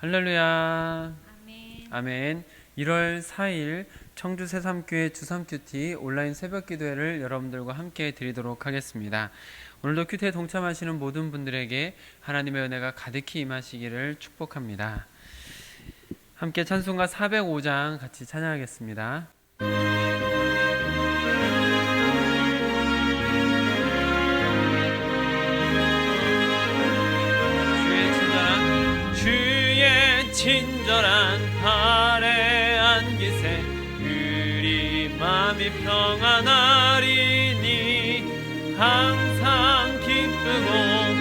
할렐루야. 아멘. 아멘. 1월 4일 청주 새삼교회 주삼큐티 온라인 새벽 기도회를 여러분들과 함께 드리도록 하겠습니다. 오늘도 큐티에 동참하시는 모든 분들에게 하나님의 은혜가 가득히 임하시기를 축복합니다. 함께 찬송가 405장 같이 찬양하겠습니다. 친절한 발에 안기세 우리 마음이 평안하리니 항상 기쁘고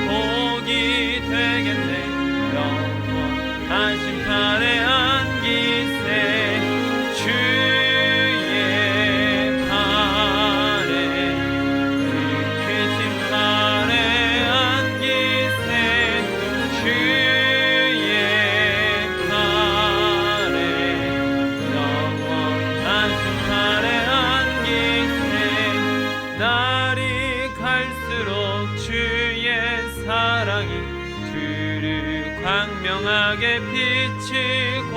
복이 되겠네. 영원하신 발에 안기세 주의 발에 크신 발에 안기세 주의 광명하게 비치고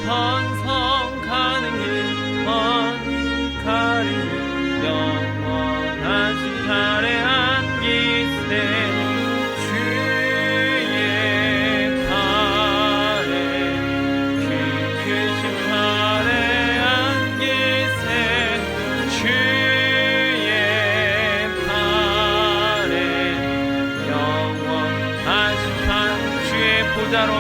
천성 가는 길 뻔히 가리니 영원하신 발에 안기세 주의 발에 크신 발에 안기세 주의 발에 영원하신 주의 보좌로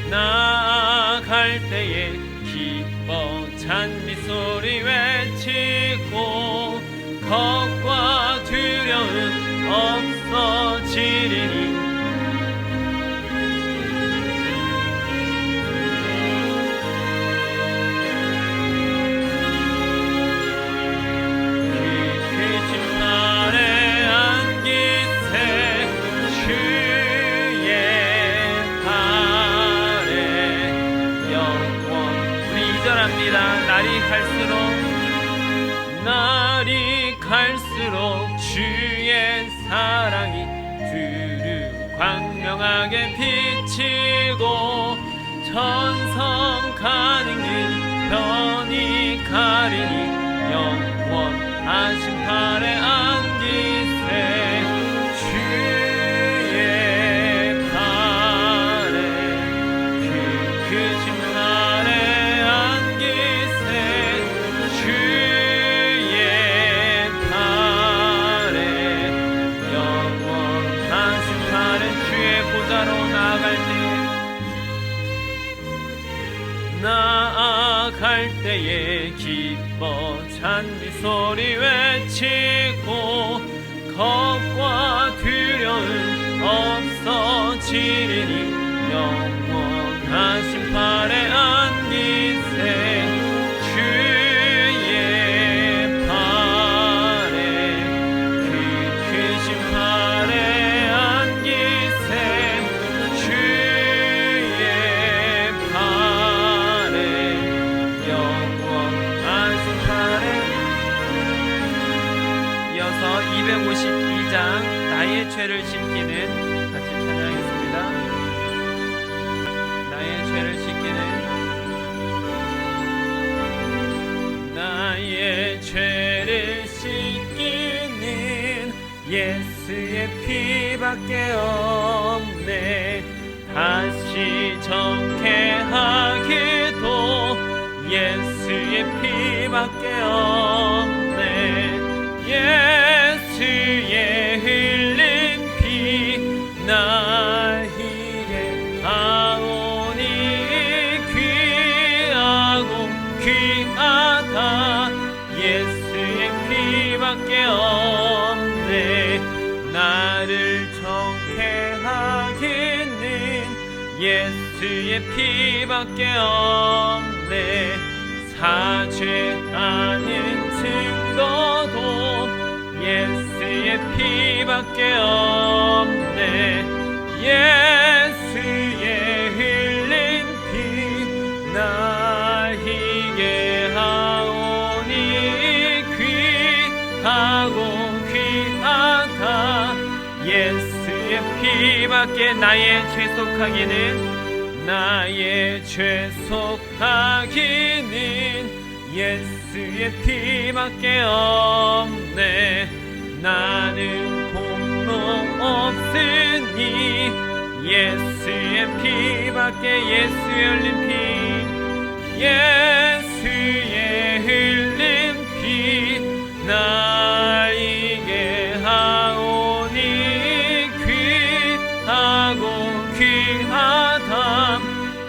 나아갈 때에 기뻐 찬미 소리 외치고 겁과 두려움 없어지리니 날이 갈수록 주의 사랑이 두루 광명하게 비치고 천성 가는 길 편히 가리니 영원하신 발에 안기세 주의 발에 크신 발에 안기세 주의 발에 영원하신 발에 주의 보좌로 나아갈 때에 기뻐 찬미 소리 외치고 겁과 두려움 없어지리니 영원하신 발에 안기세 주의 발에 크신 발에 안기세 주의 발에 영원하신 발에 이어서 252장 나의 죄를 씻기는 같이 찬양하겠습니다. 나의 죄를 씻기는 나의 죄를 씻기는 예수의 피밖에 없네. 다시 정케 하기도 예수의 피밖에 없네. 예수의 흘린 피 나에게 하오니 귀하고 귀하다. 예수의 피밖에 없네. 나를 정케 하기는 예수의 피밖에 없네. 사죄 아닌 증거도 예수의 피밖에 없네. 예수의 흘린 피 나에게 하오니 귀하고 귀하다. 예수의 피 피밖에 나의 죄속하기는 예수의 피밖에 없네. 나는 공로 없으니 예수의 피밖에, 예수의 흘린 피, 예수의 흘린 피 나에게 하오니 귀하고 귀하다.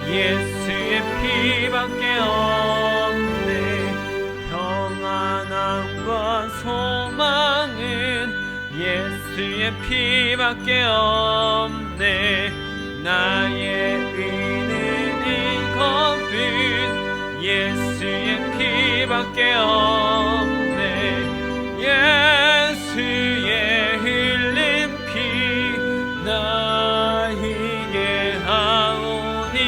예수의 피밖에 없네. 평안함과 소망은 예수의 피밖에 없네. 나의 의는 이것은 예수의 피밖에 없네. 예수의 흘린 피 나에게 하오니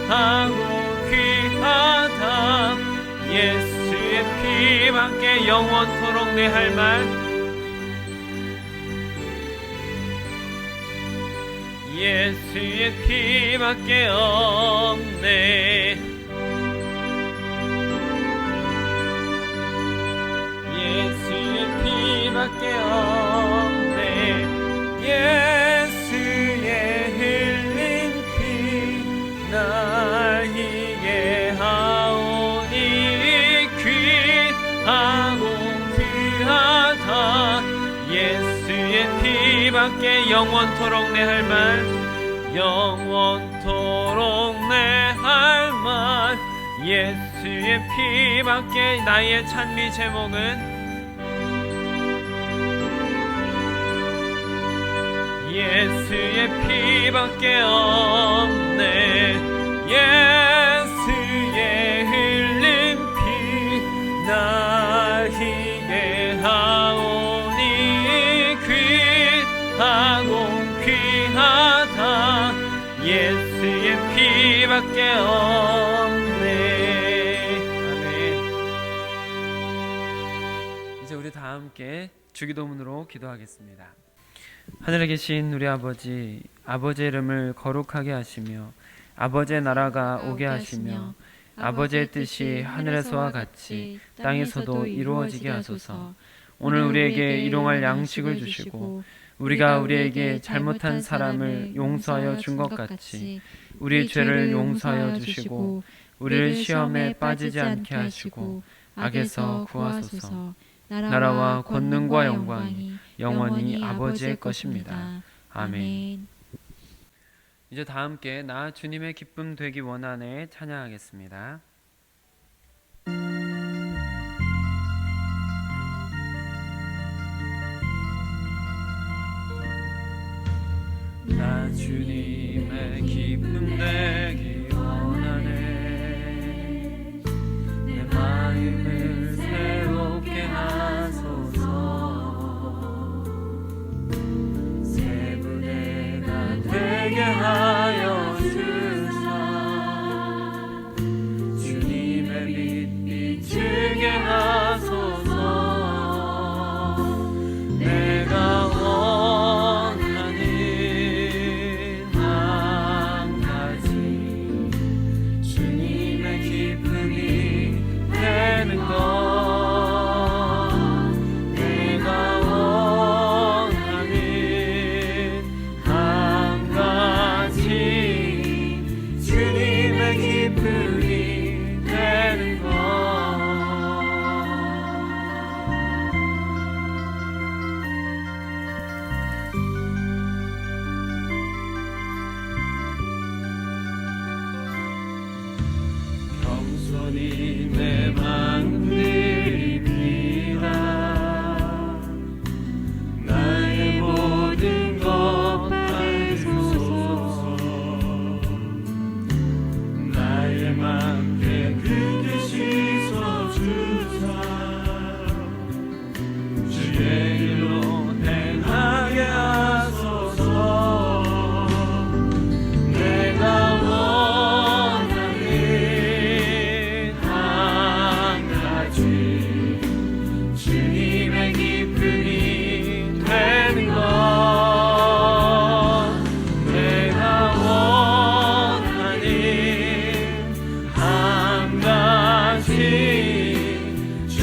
귀하고 귀하다. 예수의 피밖에, 영원토록 내 할 말, 예수의 피밖에 없네. 예수의 피밖에 없네. 예수의 흘린 피 나에게 하오니 귀하고 귀하다. 예수의 피밖에, 영원토록 내 할 말, 영원토록 내 할 말. 예수의 피밖에 나의 찬미 제목은 예수의 피밖에 없네. 예수의 흘린 피 나에게 하오니 귀하고 귀하다. 예수의 피밖에 없네. 아멘. 이제 우리 다 함께 주기도문으로 기도하겠습니다. 하늘에 계신 우리 아버지, 아버지의 이름을 거룩하게 하시며 아버지의 나라가 오게 하시며 아버지의 뜻이 하늘에서와 같이 땅에서도 이루어지게 하소서. 오늘 우리에게 일용할 양식을 주시고 우리가 우리에게 잘못한 사람을 용서하여 준 것 같이 우리 죄를 용서하여 주시고 우리를 시험에 빠지지 않게 하시고 악에서 구하소서. 나라와 권능과 영광이 영원히 아버지의 것입니다. 아멘. 이제 다 함께 나 주님의 기쁨 되기 원하네 찬양하겠습니다. 나 주님의 기쁨 되기 원하네. 내 마음을 새롭게 하소서. 새 부대가 되게 하여 주사. 주님의 빛 비추게 하소서. 내가 기쁨이 되는 것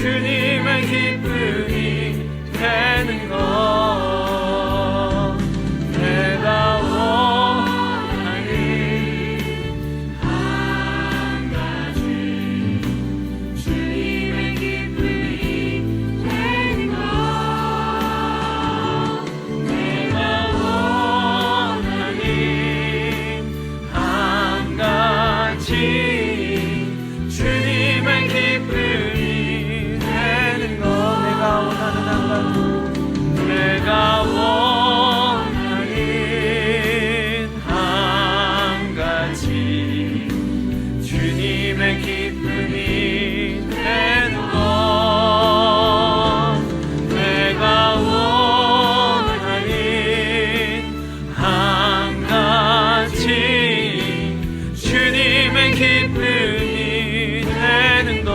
주님의 기쁨이 되는 것 내가 원하는 한 가지 주님의 기쁨이 되는 것 내가 원하는 한 가지 주님의 기쁨이 되는 것 내가 원하는 한 가지 내가 원하는 한 가지 주님의 기쁨이 되는 것 내가 원하는 한 가지 주님의 기쁨이 되는 것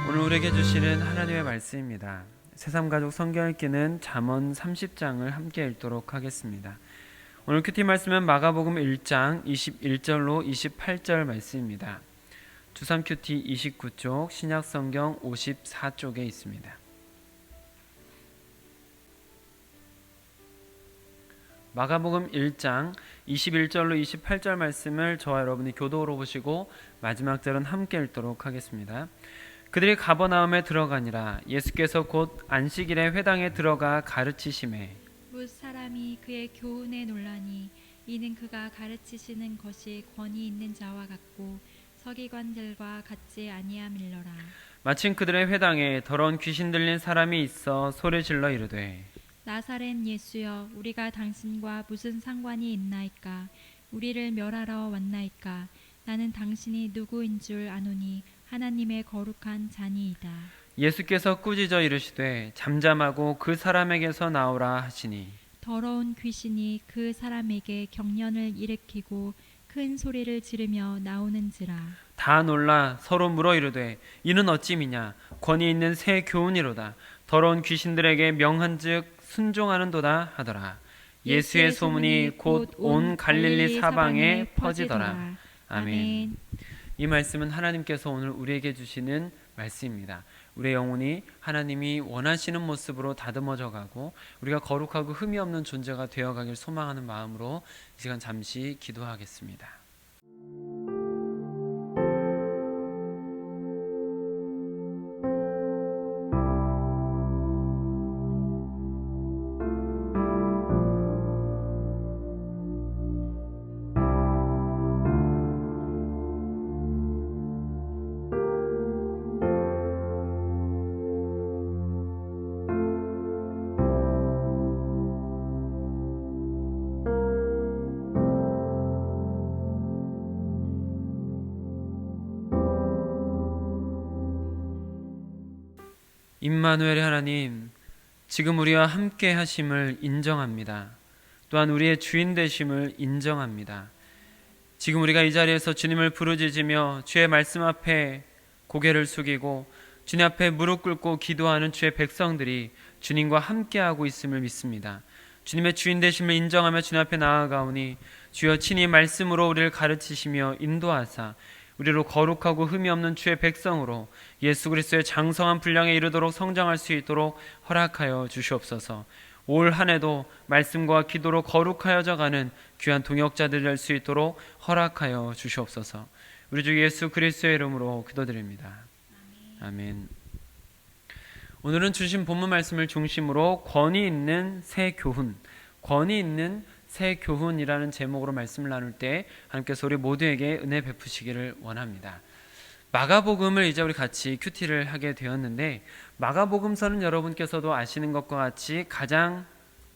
오늘 우리에게 주시는 하나님의 말씀입니다. 새삼가족 성경 읽기는 잠언 30장을 함께 읽도록 하겠습니다. 오늘 큐티 말씀은 마가복음 1장 21절로 28절 말씀입니다. 주삼 큐티 29쪽, 신약성경 54쪽에 있습니다. 마가복음 1장 21절로 28절 말씀을 저와 여러분이 교도로 보시고 마지막 절은 함께 읽도록 하겠습니다. 그들이 가버나움에 들어가니라. 예수께서 곧 안식일에 회당에 들어가 가르치시매 뭇 사람이 그의 교훈에 놀라니 이는 그가 가르치시는 것이 권위 있는 자와 같고 서기관들과 같지 아니함일러라. 마침 그들의 회당에 더러운 귀신 들린 사람이 있어 소리질러 이르되 나사렛 예수여 우리가 당신과 무슨 상관이 있나이까 우리를 멸하러 왔나이까 나는 당신이 누구인 줄 아노니 하나님의 거룩한 자니이다. 예수께서 꾸짖어 이르시되 잠잠하고 그 사람에게서 나오라 하시니 더러운 귀신이 그 사람에게 경련을 일으키고 큰 소리를 지르며 나오는지라. 다 놀라 서로 물어 이르되 이는 어찌미냐 권위 있는 새 교훈이로다. 더러운 귀신들에게 명한즉 순종하는도다 하더라. 예수의 소문이 곧 온 갈릴리 사방에 퍼지더라. 아멘. 이 말씀은 하나님께서 오늘 우리에게 주시는 말씀입니다. 우리의 영혼이 하나님이 원하시는 모습으로 다듬어져 가고 우리가 거룩하고 흠이 없는 존재가 되어가길 소망하는 마음으로 이 시간 잠시 기도하겠습니다. 임마누엘의 하나님, 지금 우리와 함께 하심을 인정합니다. 또한 우리의 주인 되심을 인정합니다. 지금 우리가 이 자리에서 주님을 부르짖으며 주의 말씀 앞에 고개를 숙이고 주님 앞에 무릎 꿇고 기도하는 주의 백성들이 주님과 함께하고 있음을 믿습니다. 주님의 주인 되심을 인정하며 주님 앞에 나아가오니 주여 친히 말씀으로 우리를 가르치시며 인도하사 우리로 거룩하고 흠이 없는 주의 백성으로 예수 그리스도의 장성한 분량에 이르도록 성장할 수 있도록 허락하여 주시옵소서. 올 한 해도 말씀과 기도로 거룩하여져 가는 귀한 동역자들 될 수 있도록 허락하여 주시옵소서. 우리 주 예수 그리스도의 이름으로 기도드립니다. 아멘. 오늘은 주신 본문 말씀을 중심으로 권위 있는 새 교훈, 권위 있는 새 교훈이라는 제목으로 말씀을 나눌 때 하나님께서 우리 모두에게 은혜 베푸시기를 원합니다. 마가복음을 이제 우리 같이 큐티를 하게 되었는데, 마가복음서는 여러분께서도 아시는 것과 같이 가장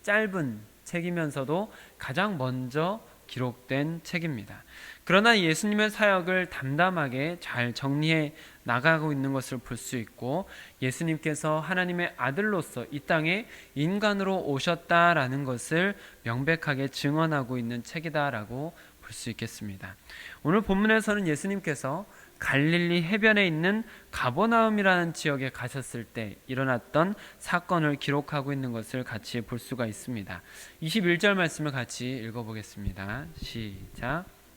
짧은 책이면서도 가장 먼저 기록된 책입니다. 그러나 예수님의 사역을 담담하게 잘 정리해 나가고 있는 것을 볼 수 있고, 예수님께서 하나님의 아들로서 이 땅에 인간으로 오셨다라는 것을 명백하게 증언하고 있는 책이다라고 볼 수 있겠습니다. 오늘 본문에서는 예수님께서 갈릴리 해변에 있는 가버나움이라는 지역에 가셨을 때 일어났던 사건을 기록하고 있는 것을 같이 볼 수가 있습니다. 21절 말씀을 같이 읽어보겠습니다. 시작.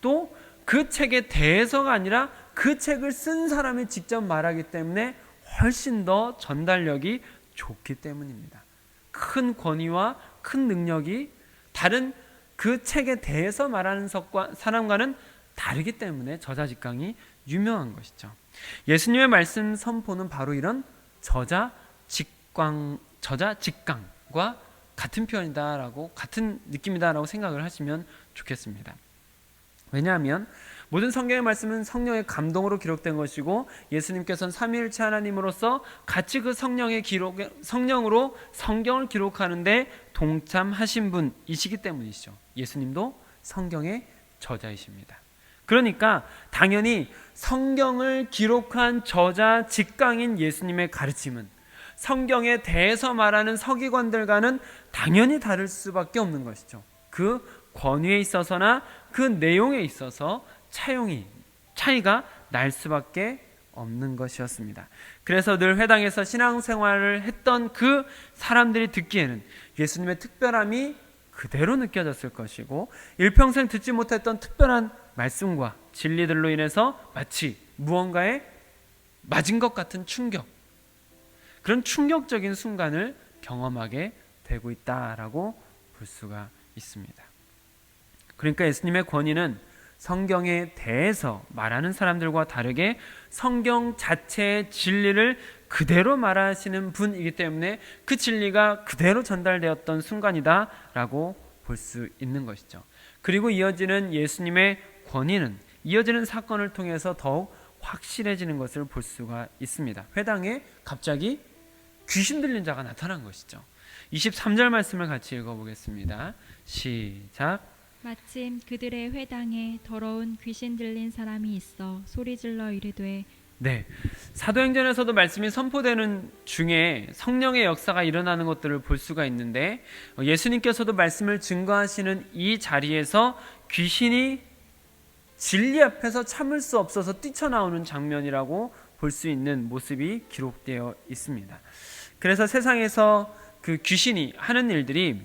또 그 책에 대해서가 아니라 그 책을 쓴 사람이 직접 말하기 때문에 훨씬 더 전달력이 좋기 때문입니다. 큰 권위와 큰 능력이 다른 그 책에 대해서 말하는 사람과는 다르기 때문에 저자 직강이 유명한 것이죠. 예수님의 말씀 선포는 바로 이런 저자 직강과 같은 표현이다라고, 같은 느낌이다라고 생각을 하시면 좋겠습니다. 왜냐하면 모든 성경의 말씀은 성령의 감동으로 기록된 것이고 예수님께서는 삼위일체 하나님으로서 같이 그 성령으로 성경을 기록하는데 동참하신 분이시기 때문이시죠. 예수님도 성경의 저자이십니다. 그러니까 당연히 성경을 기록한 저자 직강인 예수님의 가르침은 성경에 대해서 말하는 서기관들과는 당연히 다를 수밖에 없는 것이죠. 그 권위에 있어서나 그 내용에 있어서 차이가 날 수밖에 없는 것이었습니다. 그래서 늘 회당에서 신앙생활을 했던 그 사람들이 듣기에는 예수님의 특별함이 그대로 느껴졌을 것이고 일평생 듣지 못했던 특별한 말씀과 진리들로 인해서 마치 무언가에 맞은 것 같은 그런 충격적인 순간을 경험하게 되고 있다라고 볼 수가 있습니다. 그러니까 예수님의 권위는 성경에 대해서 말하는 사람들과 다르게 성경 자체의 진리를 그대로 말하시는 분이기 때문에 그 진리가 그대로 전달되었던 순간이다라고 볼 수 있는 것이죠. 그리고 이어지는 예수님의 권위는 이어지는 사건을 통해서 더욱 확실해지는 것을 볼 수가 있습니다. 회당에 갑자기 귀신 들린 자가 나타난 것이죠. 23절 말씀을 같이 읽어보겠습니다. 시작. 마침 그들의 회당에 더러운 귀신 들린 사람이 있어 소리질러 이르되. 네, 사도행전에서도 말씀이 선포되는 중에 성령의 역사가 일어나는 것들을 볼 수가 있는데 예수님께서도 말씀을 증거하시는 이 자리에서 귀신이 진리 앞에서 참을 수 없어서 뛰쳐나오는 장면이라고 볼 수 있는 모습이 기록되어 있습니다. 그래서 세상에서 그 귀신이 하는 일들이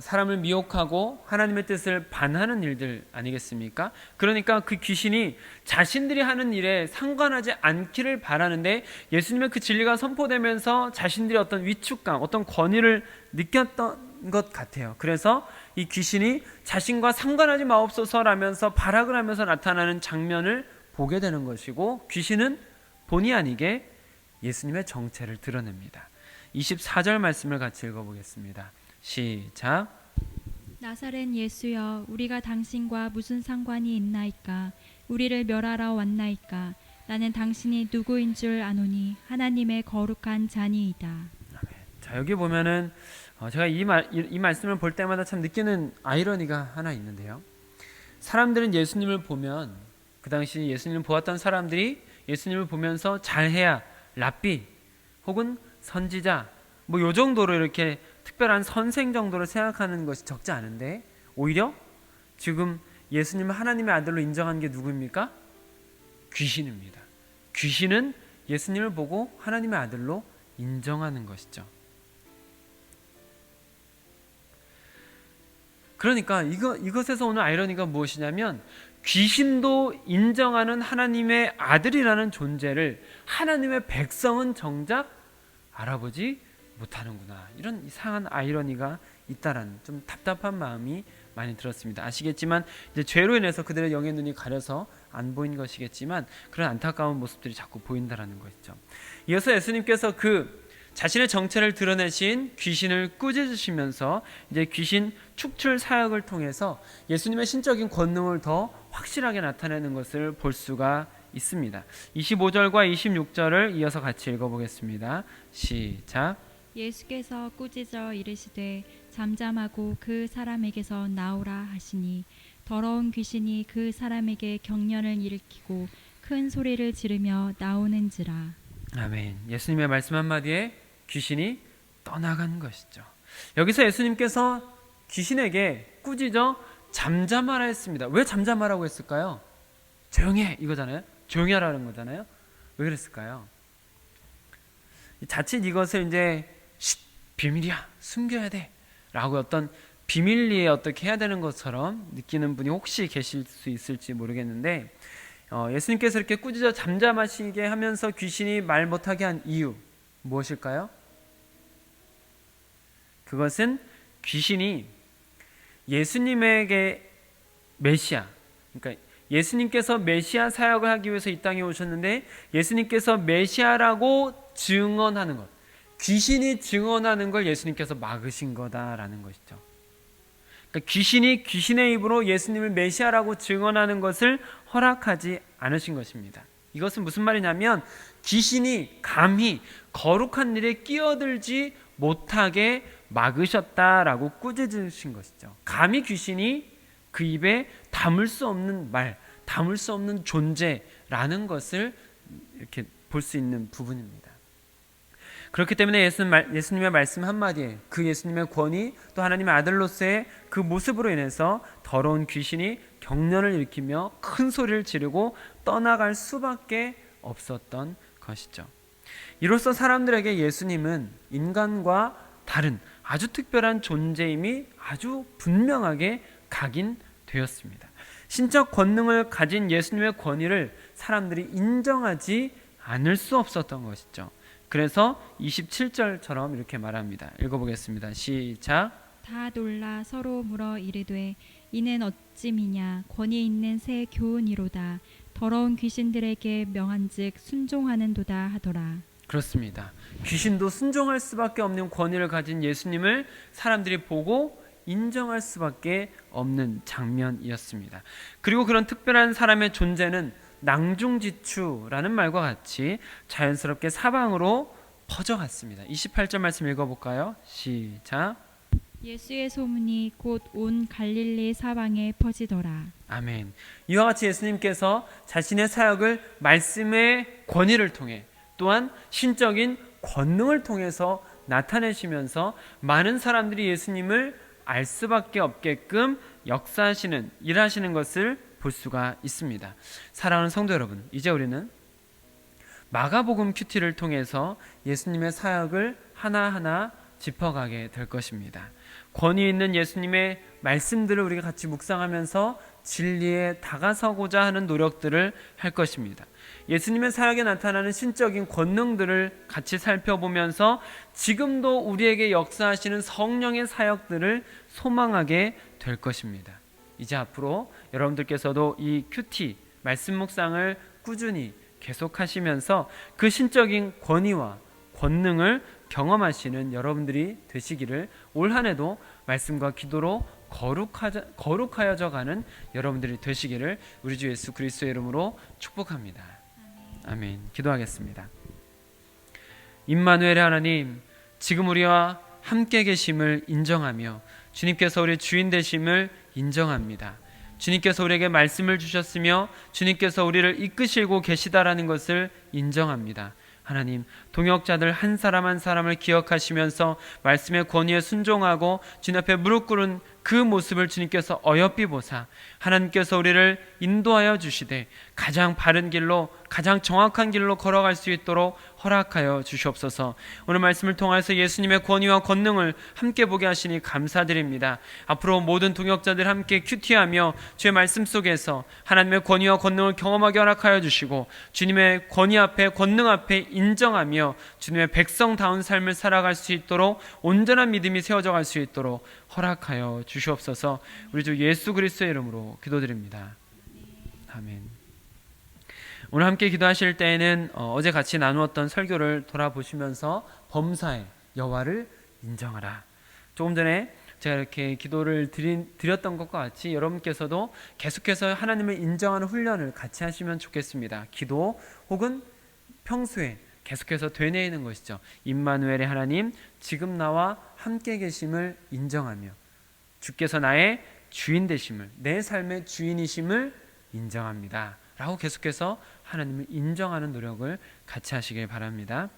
사람을 미혹하고 하나님의 뜻을 반하는 일들 아니겠습니까? 그러니까 그 귀신이 자신들이 하는 일에 상관하지 않기를 바라는데 예수님의 그 진리가 선포되면서 자신들이 어떤 위축감, 어떤 권위를 느꼈던 것 같아요. 그래서 이 귀신이 자신과 상관하지 마옵소서라면서 발악을 하면서 나타나는 장면을 보게 되는 것이고 귀신은 본의 아니게 예수님의 정체를 드러냅니다. 24절 말씀을 같이 읽어보겠습니다. 시작. 나사렛 예수여, 우리가 당신과 무슨 상관이 있나이까? 우리를 멸하러 왔나이까? 나는 당신이 누구인 줄 아노니 하나님의 거룩한 자니이다. 자, 여기 보면은 제가 이 말씀을 볼 때마다 참 느끼는 아이러니가 하나 있는데요. 사람들은 예수님을 보면 그 당시 예수님을 보았던 사람들이 예수님을 보면서 잘해야 랍비 혹은 선지자 뭐 요 정도로 이렇게 특별한 선생 정도로 생각하는 것이 적지 않은데 오히려 지금 예수님을 하나님의 아들로 인정한 게 누구입니까? 귀신입니다. 귀신은 예수님을 보고 하나님의 아들로 인정하는 것이죠. 그러니까 이것에서 오는 아이러니가 무엇이냐면 귀신도 인정하는 하나님의 아들이라는 존재를 하나님의 백성은 정작 알아보지 못하는구나. 이런 이상한 아이러니가 있다라는 좀 답답한 마음이 많이 들었습니다. 아시겠지만 이제 죄로 인해서 그들의 영의 눈이 가려서 안 보인 것이겠지만 그런 안타까운 모습들이 자꾸 보인다라는 것이죠. 이어서 예수님께서 그 자신의 정체를 드러내신 귀신을 꾸짖으시면서 이제 귀신 축출 사역을 통해서 예수님의 신적인 권능을 더 확실하게 나타내는 것을 볼 수가 있습니다. 25절과 26절을 이어서 같이 읽어보겠습니다. 시작. 예수께서 꾸짖어 이르시되 잠잠하고 그 사람에게서 나오라 하시니 더러운 귀신이 그 사람에게 경련을 일으키고 큰 소리를 지르며 나오는지라. 아멘. 예수님의 말씀 한마디에 귀신이 떠나간 것이죠. 여기서 예수님께서 귀신에게 꾸짖어 잠잠하라 했습니다. 왜 잠잠하라고 했을까요? 조용히 해 이거잖아요. 조용히 하라는 거잖아요. 왜 그랬을까요? 자칫 이것을 이제 비밀이야 숨겨야 돼 라고 어떤 비밀리에 어떻게 해야 되는 것처럼 느끼는 분이 혹시 계실 수 있을지 모르겠는데 예수님께서 이렇게 꾸짖어 잠잠하시게 하면서 귀신이 말 못하게 한 이유 무엇일까요? 그것은 귀신이 예수님에게 메시아, 그러니까 예수님께서 메시아 사역을 하기 위해서 이 땅에 오셨는데 예수님께서 메시아라고 증언하는 것, 귀신이 증언하는 걸 예수님께서 막으신 거다라는 것이죠. 그러니까 귀신이 귀신의 입으로 예수님을 메시아라고 증언하는 것을 허락하지 않으신 것입니다. 이것은 무슨 말이냐면 귀신이 감히 거룩한 일에 끼어들지 못하게 막으셨다라고 꾸짖으신 것이죠. 감히 귀신이 그 입에 담을 수 없는 말, 담을 수 없는 존재라는 것을 이렇게 볼 수 있는 부분입니다. 그렇기 때문에 예수님의 말씀 한마디에 그 예수님의 권위 또 하나님의 아들로서의 그 모습으로 인해서 더러운 귀신이 경련을 일으키며 큰 소리를 지르고 떠나갈 수밖에 없었던 것이죠. 이로써 사람들에게 예수님은 인간과 다른 아주 특별한 존재임이 아주 분명하게 각인되었습니다. 신적 권능을 가진 예수님의 권위를 사람들이 인정하지 않을 수 없었던 것이죠. 그래서 27절처럼 이렇게 말합니다. 읽어보겠습니다. 시작. 다 놀라 서로 물어 이르되 이는 어찌미냐 권위 있는 새 교훈이로다. 더러운 귀신들에게 명한즉 순종하는도다 하더라. 그렇습니다. 귀신도 순종할 수밖에 없는 권위를 가진 예수님을 사람들이 보고 인정할 수밖에 없는 장면이었습니다. 그리고 그런 특별한 사람의 존재는 낭중지추라는 말과 같이 자연스럽게 사방으로 퍼져갔습니다. 28절 말씀 읽어볼까요? 시작. 예수의 소문이 곧 온 갈릴리 사방에 퍼지더라. 아멘. 이와 같이 예수님께서 자신의 사역을 말씀의 권위를 통해 또한 신적인 권능을 통해서 나타내시면서 많은 사람들이 예수님을 알 수밖에 없게끔 역사하시는, 일하시는 것을 볼 수가 있습니다. 사랑하는 성도 여러분, 이제 우리는 마가복음 큐티를 통해서 예수님의 사역을 하나하나 짚어가게 될 것입니다. 권위 있는 예수님의 말씀들을 우리가 같이 묵상하면서 진리에 다가서고자 하는 노력들을 할 것입니다. 예수님의 사역에 나타나는 신적인 권능들을 같이 살펴보면서 지금도 우리에게 역사하시는 성령의 사역들을 소망하게 될 것입니다. 이제 앞으로 여러분들께서도 이 큐티 말씀 묵상을 꾸준히 계속하시면서 그 신적인 권위와 권능을 경험하시는 여러분들이 되시기를 올 한 해도 말씀과 기도로 거룩하여져 가는 여러분들이 되시기를 우리 주 예수 그리스도의 이름으로 축복합니다. 아멘. 기도하겠습니다. 임마누엘의 하나님, 지금 우리와 함께 계심을 인정하며 주님께서 우리 주인 되심을 인정합니다. 주님께서 우리에게 말씀을 주셨으며 주님께서 우리를 이끄시고 계시다라는 것을 인정합니다. 하나님, 동역자들 한 사람 한 사람을 기억하시면서 말씀의 권위에 순종하고 주님 앞에 무릎 꿇은 그 모습을 주님께서 어여삐 보사 하나님께서 우리를 인도하여 주시되 가장 바른 길로, 가장 정확한 길로 걸어갈 수 있도록 허락하여 주시옵소서. 오늘 말씀을 통해서 예수님의 권위와 권능을 함께 보게 하시니 감사드립니다. 앞으로 모든 동역자들 함께 큐티하며 주의 말씀 속에서 하나님의 권위와 권능을 경험하게 허락하여 주시고 주님의 권위 앞에, 권능 앞에 인정하며 주님의 백성다운 삶을 살아갈 수 있도록 온전한 믿음이 세워져 갈 수 있도록 허락하여 주시옵소서. 우리 주 예수 그리스도의 이름으로 기도드립니다. 아멘. 오늘 함께 기도하실 때에는 어제 같이 나누었던 설교를 돌아보시면서 범사에 여호와를 인정하라. 조금 전에 제가 이렇게 기도를 드렸던 것과 같이 여러분께서도 계속해서 하나님을 인정하는 훈련을 같이 하시면 좋겠습니다. 기도 혹은 평소에 계속해서 되뇌이는 것이죠. 임마누엘의 하나님, 지금 나와 함께 계심을 인정하며 주께서 나의 주인 되심을, 내 삶의 주인이심을 인정합니다 라고 계속해서 하나님을 인정하는 노력을 같이 하시길 바랍니다.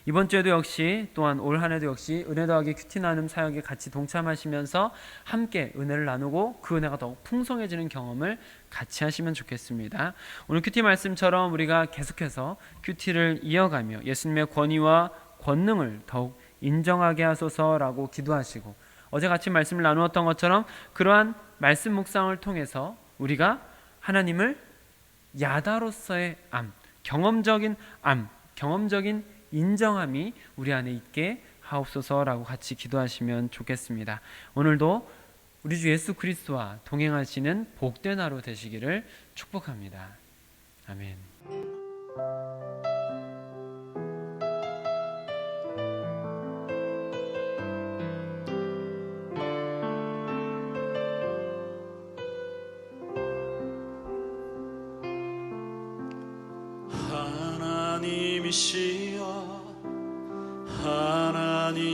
이번 주에도 역시 또한 올 한 해도 역시 은혜 더하기 큐티 나눔 사역에 같이 동참하시면서 함께 은혜를 나누고 그 은혜가 더욱 풍성해지는 경험을 같이 하시면 좋겠습니다. 오늘 큐티 말씀처럼 우리가 계속해서 큐티를 이어가며 예수님의 권위와 권능을 더욱 인정하게 하소서라고 기도하시고 어제 같이 말씀을 나누었던 것처럼 그러한 말씀 묵상을 통해서 우리가 하나님을 야다로서의 경험적인 경험적인 인정함이 우리 안에 있게 하옵소서라고 같이 기도하시면 좋겠습니다. 오늘도 우리 주 예수 그리스도와 동행하시는 복된 하루 되시기를 축복합니다. 아멘.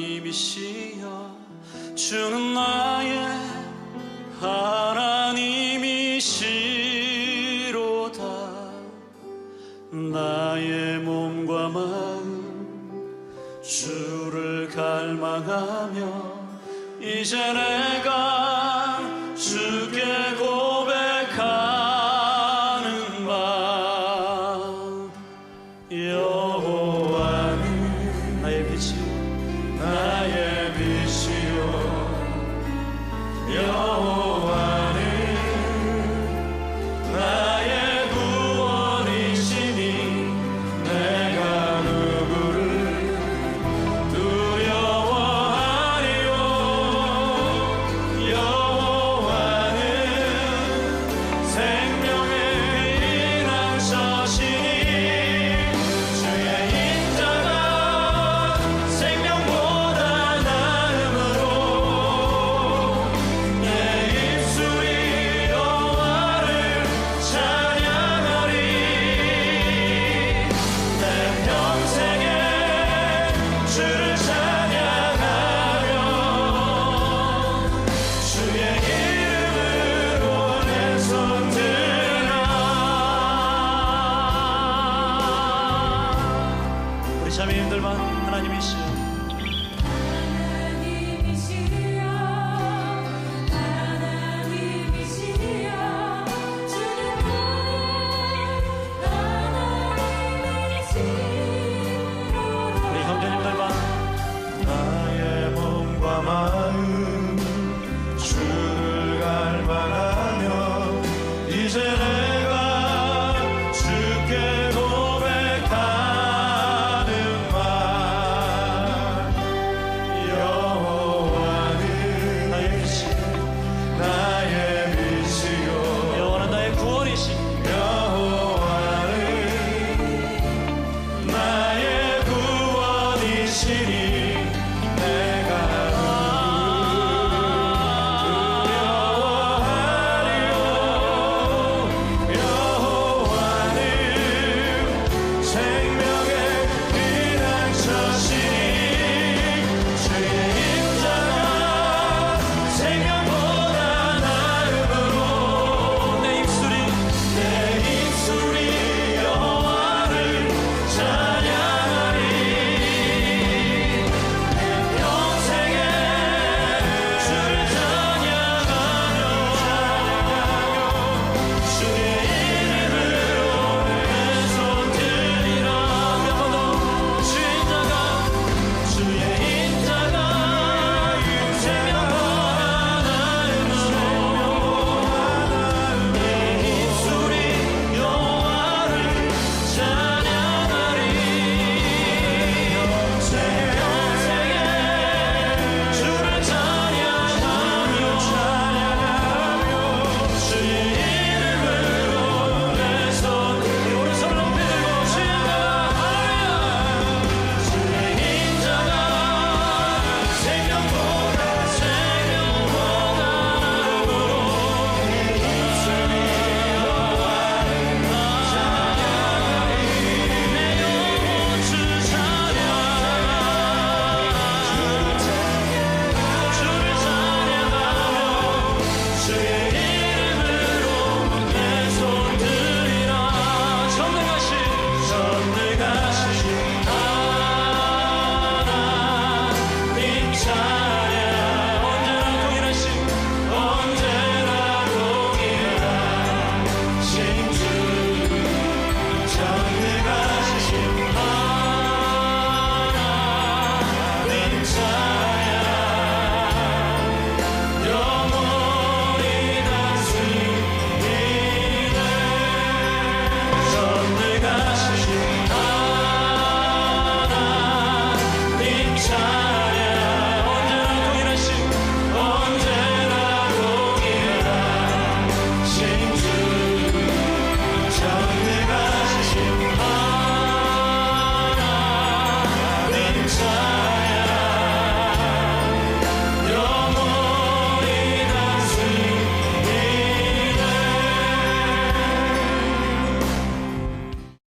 하나님이시여 주는 나의 하나님이시로다. 나의 몸과 마음 주를 갈망하며 이제 내가 주께 고백하는 마음. 여호와는 나의 빛이요 나의 빛이요 여호와는 나의 구원이시니 내가 누구를 두려워하리요. 여호와는 생명의 피난처시니 주의 인자가 생명보다 나음으로 내 입술이 여호와를 찬양하리. 내 평생에 주를 찬양하며 주의 이름으로 내 손 들라. 우리 자매님들만 하나님이시여 하나님이시여 하나님이시여 주는 하나님이시로다. 우리 형제님들만 나의 몸과 마음 주를 갈망하며 이제 내가 주께 고백하는 말. 여호와는 나의 빛이요 나의 빛이요 여호와는 나의 구원이시니 여호와는 나의 구원이시니 내가 두려워하리요. 여호와는 생명의 피난처시니 주의 인자가 생명보다 나음으로 내 입술이 여호와를 찬양하리. 평생에 주를 찬양하며 주의 이름으로 내 손 들리라. 몇 번 더 주의 인자가 생명보다 나음으로 내 입술이 여호와를 찬양하리. 평생에 주를 찬양하며 주의 이름으로 내 손 오른손을 높이 들고 주여가 주의 인자가 생명보다 나음으로 내 입술이 여호와를 찬양하리. 내 영혼 주 찬양하리. 주를 찬양하며 주의